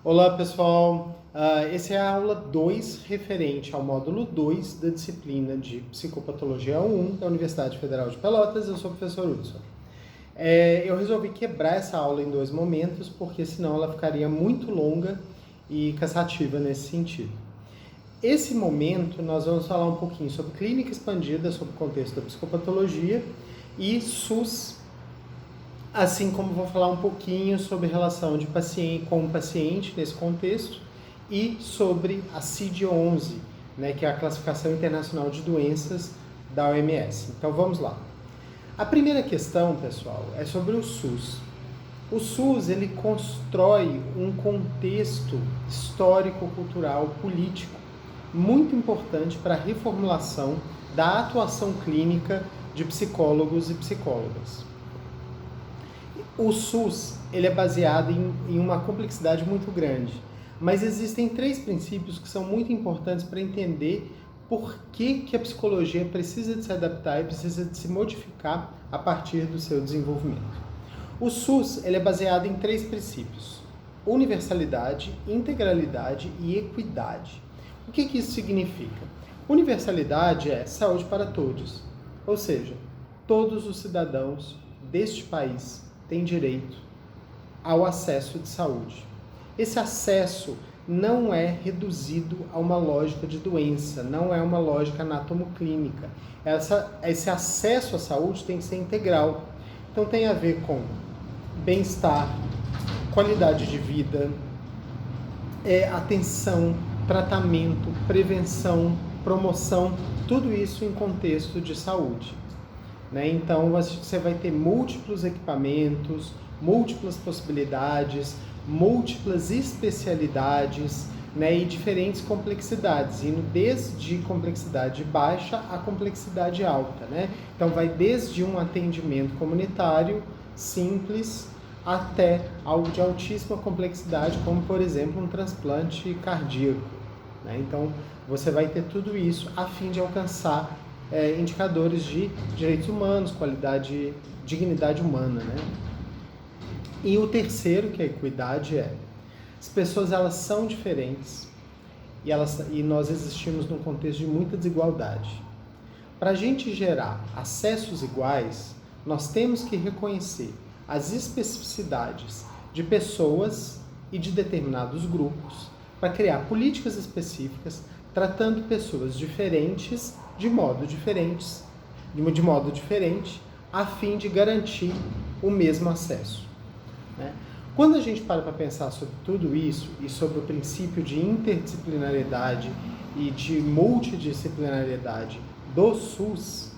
Olá pessoal, essa é a aula 2 referente ao módulo 2 da disciplina de Psicopatologia 1 da Universidade Federal de Pelotas. Eu sou o professor Hudson. Eu resolvi quebrar essa aula em dois momentos, porque senão ela ficaria muito longa e cansativa nesse sentido. Esse momento nós vamos falar um pouquinho sobre clínica expandida, sobre o contexto da psicopatologia e SUS, assim como vou falar um pouquinho sobre relação de paciente com o paciente nesse contexto e sobre a CID-11, né, que é a Classificação Internacional de Doenças da OMS. Então vamos lá. A primeira questão, pessoal, é sobre o SUS. O SUS, ele constrói um contexto histórico, cultural, político muito importante para a reformulação da atuação clínica de psicólogos e psicólogas. O SUS ele é baseado em uma complexidade muito grande, mas existem três princípios que são muito importantes para entender por que a psicologia precisa de se adaptar e precisa de se modificar a partir do seu desenvolvimento. O SUS ele é baseado em três princípios: universalidade, integralidade e equidade. O que isso significa? Universalidade é saúde para todos, ou seja, todos os cidadãos deste país têm direito ao acesso de saúde. Esse acesso não é reduzido a uma lógica de doença, não é uma lógica anatomoclínica. Esse acesso à saúde tem que ser integral. Então tem a ver com bem-estar, qualidade de vida, atenção, tratamento, prevenção, promoção, tudo isso em contexto de saúde. Então você vai ter múltiplos equipamentos, múltiplas possibilidades, múltiplas especialidades, e diferentes complexidades, indo desde complexidade baixa a complexidade alta. Então vai desde um atendimento comunitário simples até algo de altíssima complexidade, como por exemplo um transplante cardíaco. Então você vai ter tudo isso a fim de alcançar indicadores de direitos humanos, qualidade, dignidade humana. E o terceiro, que é a equidade, as pessoas elas são diferentes e nós existimos num contexto de muita desigualdade. Para a gente gerar acessos iguais, nós temos que reconhecer as especificidades de pessoas e de determinados grupos para criar políticas específicas tratando pessoas diferentes de modo diferente, a fim de garantir o mesmo acesso. Quando a gente para pensar sobre tudo isso e sobre o princípio de interdisciplinariedade e de multidisciplinariedade do SUS,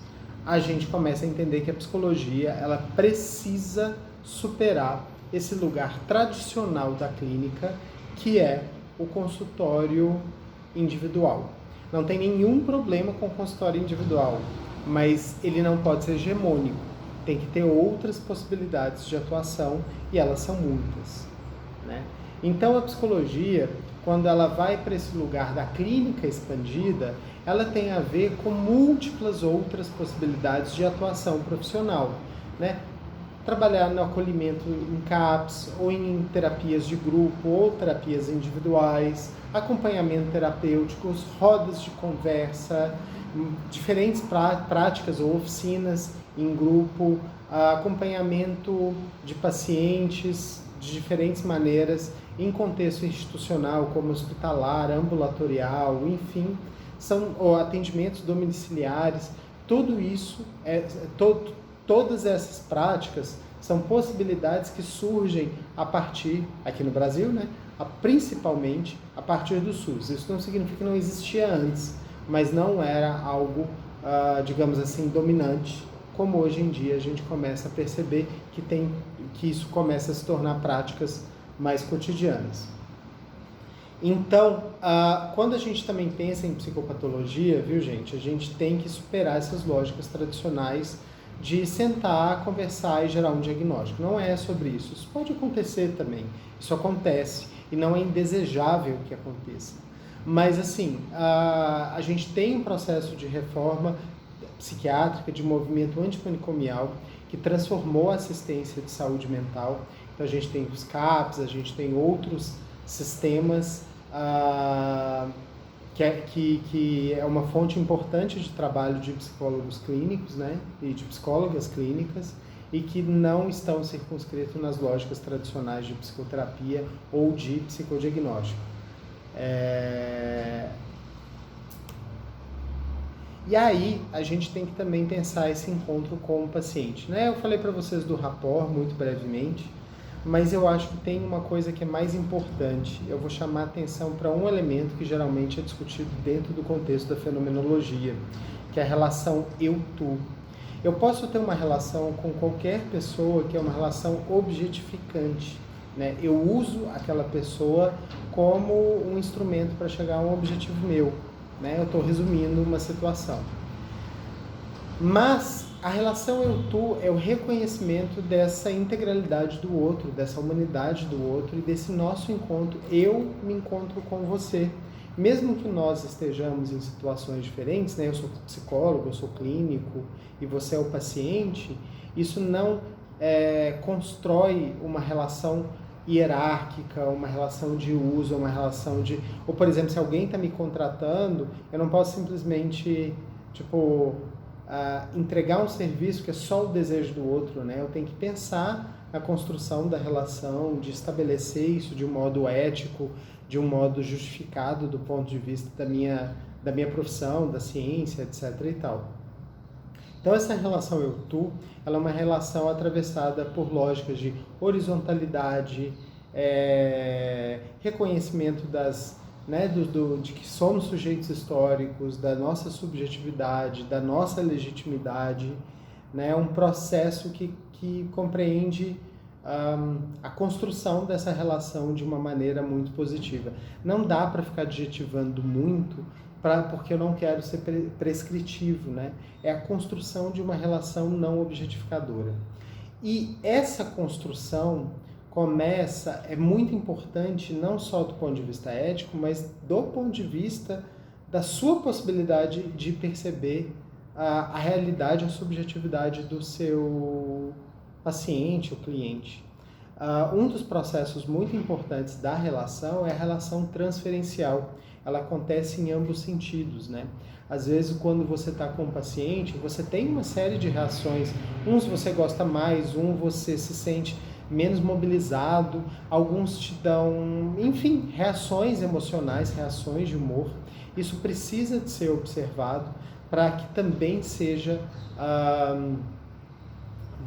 a gente começa a entender que a psicologia ela precisa superar esse lugar tradicional da clínica, que é o consultório individual. Não tem nenhum problema com o consultório individual, mas ele não pode ser hegemônico. Tem que ter outras possibilidades de atuação e elas são muitas. Então a psicologia, quando ela vai para esse lugar da clínica expandida, ela tem a ver com múltiplas outras possibilidades de atuação profissional. Trabalhar no acolhimento em CAPS, ou em terapias de grupo, ou terapias individuais, acompanhamento terapêuticos, rodas de conversa, diferentes práticas ou oficinas em grupo, acompanhamento de pacientes de diferentes maneiras, em contexto institucional, como hospitalar, ambulatorial, enfim, são atendimentos domiciliares. Tudo isso, todas essas práticas são possibilidades que surgem a partir, aqui no Brasil, principalmente a partir do SUS. Isso não significa que não existia antes, mas não era algo, digamos assim, dominante, como hoje em dia a gente começa a perceber que isso começa a se tornar práticas mais cotidianas. Então, quando a gente também pensa em psicopatologia, viu gente, a gente tem que superar essas lógicas tradicionais de sentar, conversar e gerar um diagnóstico. Não é sobre isso. Isso pode acontecer também. Isso acontece e não é indesejável que aconteça. Mas, assim, a gente tem um processo de reforma psiquiátrica, de movimento antimanicomial, que transformou a assistência de saúde mental. Então, a gente tem os CAPs, a gente tem outros sistemas que é uma fonte importante de trabalho de psicólogos clínicos, né, e de psicólogas clínicas, e que não estão circunscritos nas lógicas tradicionais de psicoterapia ou de psicodiagnóstico. E aí, a gente tem que também pensar esse encontro com o paciente, né? Eu falei para vocês do rapport muito brevemente, mas eu acho que tem uma coisa que é mais importante. Eu vou chamar a atenção para um elemento que geralmente é discutido dentro do contexto da fenomenologia, que é a relação eu-tu. Eu posso ter uma relação com qualquer pessoa que é uma relação objetificante, né? Eu uso aquela pessoa como um instrumento para chegar a um objetivo meu, né? Eu estou resumindo uma situação. Mas a relação eu-tu é o reconhecimento dessa integralidade do outro, dessa humanidade do outro e desse nosso encontro. Eu me encontro com você. Mesmo que nós estejamos em situações diferentes, né? Eu sou psicólogo, eu sou clínico e você é o paciente, isso não constrói uma relação hierárquica, uma relação de uso, uma relação de... Ou, por exemplo, se alguém está me contratando, eu não posso simplesmente, entregar um serviço que é só o desejo do outro, né? Eu tenho que pensar a construção da relação, de estabelecer isso de um modo ético, de um modo justificado do ponto de vista da minha profissão, da ciência, etc. e tal. Então, essa relação eu-tu, ela é uma relação atravessada por lógicas de horizontalidade, reconhecimento de que somos sujeitos históricos, da nossa subjetividade, da nossa legitimidade, né? Um processo que compreende a construção dessa relação de uma maneira muito positiva. Não dá para ficar adjetivando muito, porque eu não quero ser prescritivo, né? É a construção de uma relação não objetificadora. E essa construção é muito importante não só do ponto de vista ético, mas do ponto de vista da sua possibilidade de perceber a realidade, a subjetividade do seu paciente ou cliente. Um dos processos muito importantes da relação é a relação transferencial. Ela acontece em ambos sentidos, né? Às vezes, quando você está com o paciente, você tem uma série de reações. Uns você gosta mais, você se sente menos mobilizado, alguns te dão, enfim, reações emocionais, reações de humor. Isso precisa de ser observado para que também seja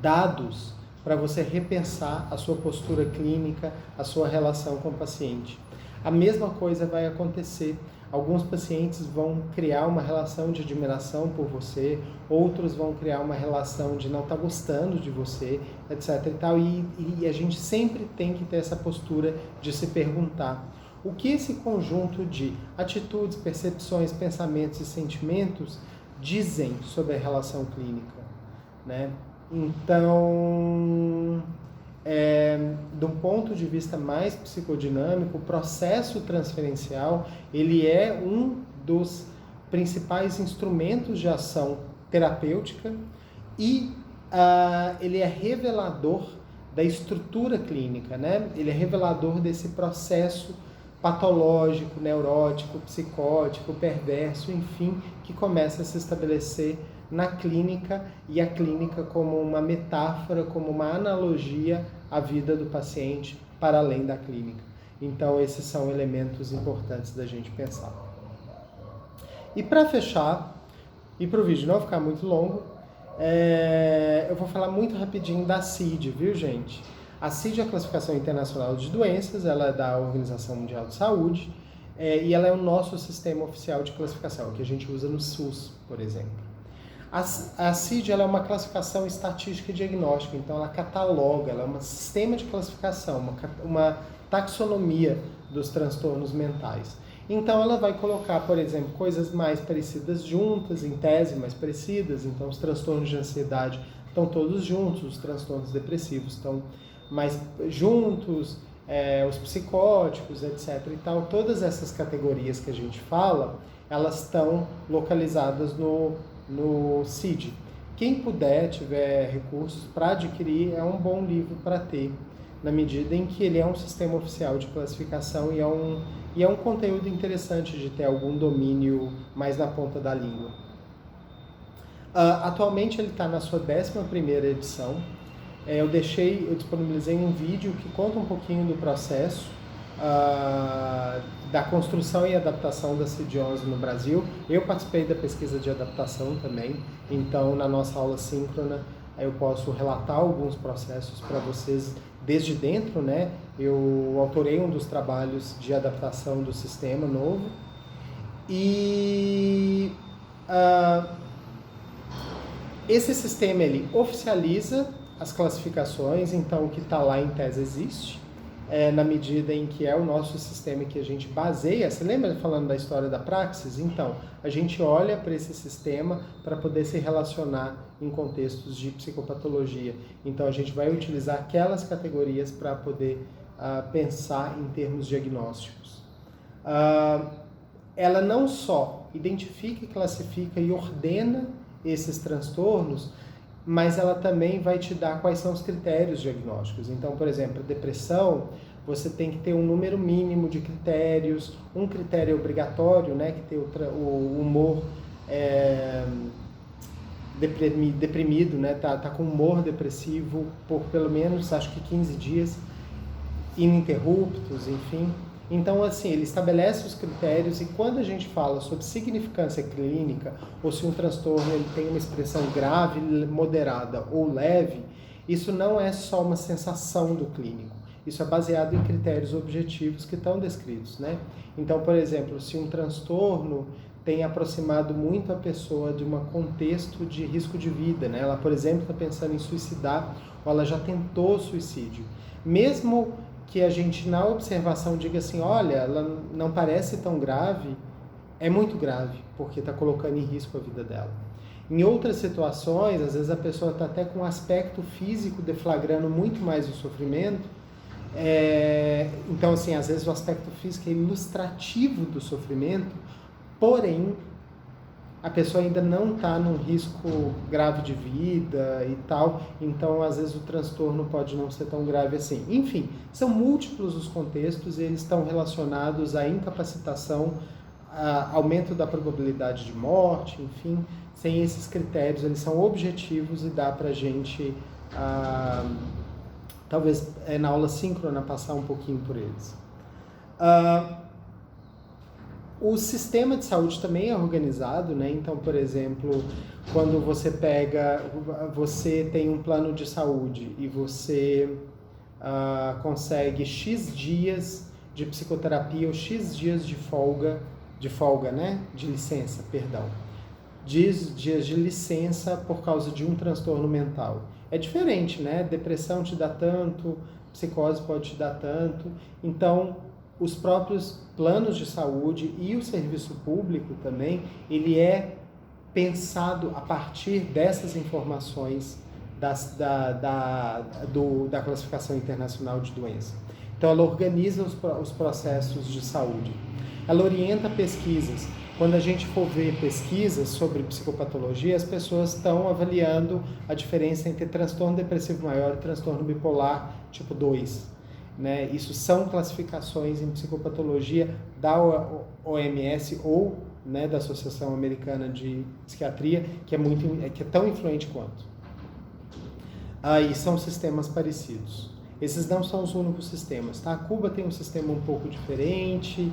dados para você repensar a sua postura clínica, a sua relação com o paciente. A mesma coisa vai acontecer. Alguns pacientes vão criar uma relação de admiração por você, outros vão criar uma relação de não estar gostando de você, etc. e tal. E a gente sempre tem que ter essa postura de se perguntar o que esse conjunto de atitudes, percepções, pensamentos e sentimentos dizem sobre a relação clínica, né? Então, de um ponto de vista mais psicodinâmico, o processo transferencial ele é um dos principais instrumentos de ação terapêutica e ele é revelador da estrutura clínica, né? Ele é revelador desse processo patológico, neurótico, psicótico, perverso, enfim, que começa a se estabelecer na clínica, e a clínica como uma metáfora, como uma analogia à vida do paciente para além da clínica. Então, esses são elementos importantes da gente pensar. E para fechar, e para o vídeo não ficar muito longo, eu vou falar muito rapidinho da CID, viu, gente? A CID é a Classificação Internacional de Doenças, ela é da Organização Mundial de Saúde, e ela é o nosso sistema oficial de classificação, que a gente usa no SUS, por exemplo. A CID ela é uma classificação estatística e diagnóstica, então ela cataloga, ela é um sistema de classificação, uma taxonomia dos transtornos mentais. Então ela vai colocar, por exemplo, coisas mais parecidas juntas, em tese mais parecidas, então os transtornos de ansiedade estão todos juntos, os transtornos depressivos estão mais juntos, os psicóticos, etc. e tal. Todas essas categorias que a gente fala, elas estão localizadas no CID. Quem puder, tiver recursos para adquirir, é um bom livro para ter. na medida em que ele é um sistema oficial de classificação e é um conteúdo interessante de ter algum domínio mais na ponta da língua. Atualmente ele está na sua 11ª edição. Eu disponibilizei um vídeo que conta um pouquinho do processo da construção e adaptação da CID-11 no Brasil. Eu participei da pesquisa de adaptação também, então na nossa aula síncrona eu posso relatar alguns processos para vocês desde dentro, né? Eu autorei um dos trabalhos de adaptação do sistema novo e esse sistema ele oficializa as classificações, então o que está lá em tese existe, na medida em que é o nosso sistema que a gente baseia. Você lembra falando da história da Praxis? Então, a gente olha para esse sistema para poder se relacionar em contextos de psicopatologia. Então, a gente vai utilizar aquelas categorias para poder pensar em termos diagnósticos. Ela não só identifica, classifica e ordena esses transtornos, mas ela também vai te dar quais são os critérios diagnósticos. Então, por exemplo, a depressão, você tem que ter um número mínimo de critérios, um critério obrigatório, né, que tem o humor deprimido, né, tá com humor depressivo por pelo menos, acho que 15 dias, ininterruptos, enfim. Então, assim, ele estabelece os critérios e quando a gente fala sobre significância clínica, ou se um transtorno ele tem uma expressão grave, moderada ou leve, isso não é só uma sensação do clínico. Isso é baseado em critérios objetivos que estão descritos, né? Então, por exemplo, se um transtorno tem aproximado muito a pessoa de um contexto de risco de vida, né? Ela, por exemplo, está pensando em suicidar ou ela já tentou suicídio. Mesmo que a gente, na observação, diga assim, olha, ela não parece tão grave, é muito grave, porque está colocando em risco a vida dela. Em outras situações, às vezes a pessoa está até com um aspecto físico deflagrando muito mais o sofrimento. Então, assim, às vezes o aspecto físico é ilustrativo do sofrimento, porém, a pessoa ainda não está num risco grave de vida e tal, então às vezes o transtorno pode não ser tão grave assim. Enfim, são múltiplos os contextos e eles estão relacionados à incapacitação, aumento da probabilidade de morte, enfim, sem esses critérios, eles são objetivos e dá pra gente, talvez na aula síncrona, passar um pouquinho por eles. O sistema de saúde também é organizado, né? Então, por exemplo, quando você tem um plano de saúde e você consegue X dias de psicoterapia ou X dias de folga, né? De licença, perdão. Dias de licença por causa de um transtorno mental. É diferente, né? Depressão te dá tanto, psicose pode te dar tanto. Então, os próprios planos de saúde e o serviço público também, ele é pensado a partir dessas informações da Classificação Internacional de Doença. Então, ela organiza os processos de saúde. Ela orienta pesquisas. Quando a gente for ver pesquisas sobre psicopatologia, as pessoas estão avaliando a diferença entre transtorno depressivo maior e transtorno bipolar tipo 2. Né? Isso são classificações em psicopatologia da OMS ou, né, da Associação Americana de Psiquiatria, que é tão influente quanto. E são sistemas parecidos. Esses não são os únicos sistemas. Tá? A Cuba tem um sistema um pouco diferente.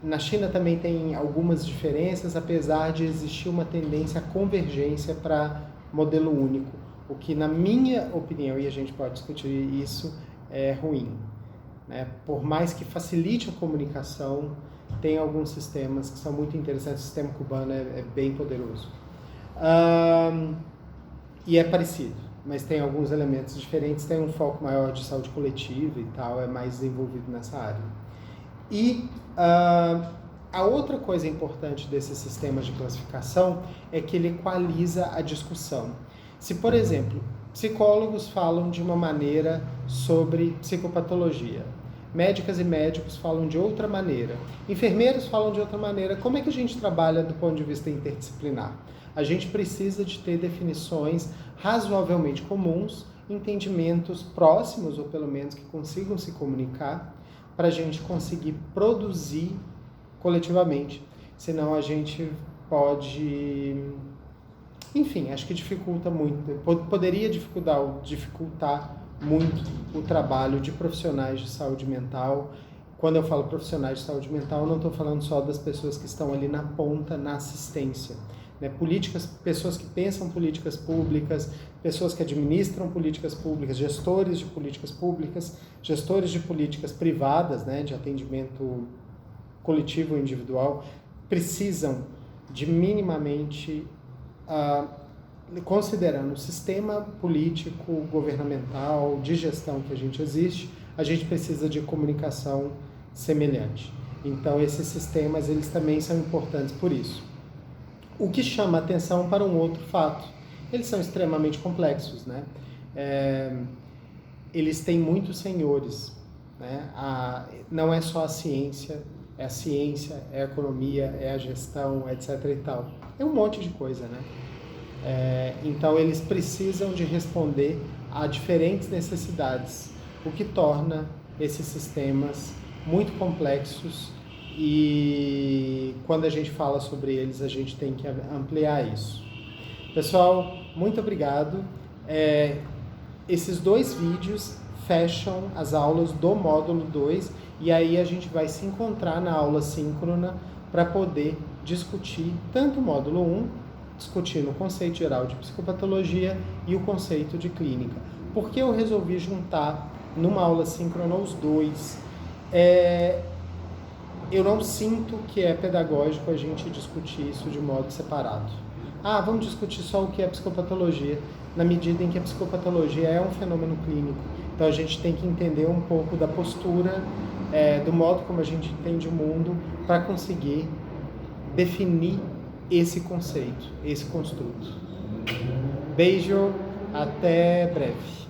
Na China também tem algumas diferenças, apesar de existir uma tendência à convergência para modelo único. O que, na minha opinião, e a gente pode discutir isso, é ruim. Né? Por mais que facilite a comunicação, tem alguns sistemas que são muito interessantes. O sistema cubano é bem poderoso. E é parecido, mas tem alguns elementos diferentes. Tem um foco maior de saúde coletiva e tal, é mais desenvolvido nessa área. E a outra coisa importante desses sistemas de classificação é que ele equaliza a discussão. Se, por exemplo, psicólogos falam de uma maneira sobre psicopatologia, médicas e médicos falam de outra maneira, enfermeiros falam de outra maneira, como é que a gente trabalha do ponto de vista interdisciplinar? A gente precisa de ter definições razoavelmente comuns entendimentos próximos, ou pelo menos que consigam se comunicar, para a gente conseguir produzir coletivamente. Senão a gente pode... Enfim, acho que dificulta muito, poderia dificultar muito o trabalho de profissionais de saúde mental. Quando eu falo profissionais de saúde mental, eu não estou falando só das pessoas que estão ali na ponta, na assistência. Né? Pessoas que pensam políticas públicas, pessoas que administram políticas públicas, gestores de políticas públicas, gestores de políticas privadas, né, de atendimento coletivo ou individual, precisam de minimamente, considerando o sistema político, governamental, de gestão que a gente precisa de comunicação semelhante. Então, esses sistemas, eles também são importantes por isso. O que chama atenção para um outro fato, eles são extremamente complexos, né? Eles têm muitos senhores, né? Não é só a ciência, é a economia, é a gestão, etc. e tal. É um monte de coisa, né? Então, eles precisam de responder a diferentes necessidades, o que torna esses sistemas muito complexos, e quando a gente fala sobre eles, a gente tem que ampliar isso. Pessoal, muito obrigado. Esses 2 vídeos fecham as aulas do módulo 2, e aí a gente vai se encontrar na aula síncrona para poder discutir tanto o módulo 1, discutindo o conceito geral de psicopatologia e o conceito de clínica. Por que eu resolvi juntar numa aula síncrona os 2? Eu não sinto que é pedagógico a gente discutir isso de modo separado. Vamos discutir só o que é psicopatologia, na medida em que a psicopatologia é um fenômeno clínico. Então a gente tem que entender um pouco da postura, do modo como a gente entende o mundo, para conseguir definir esse conceito, esse construto. Beijo, até breve.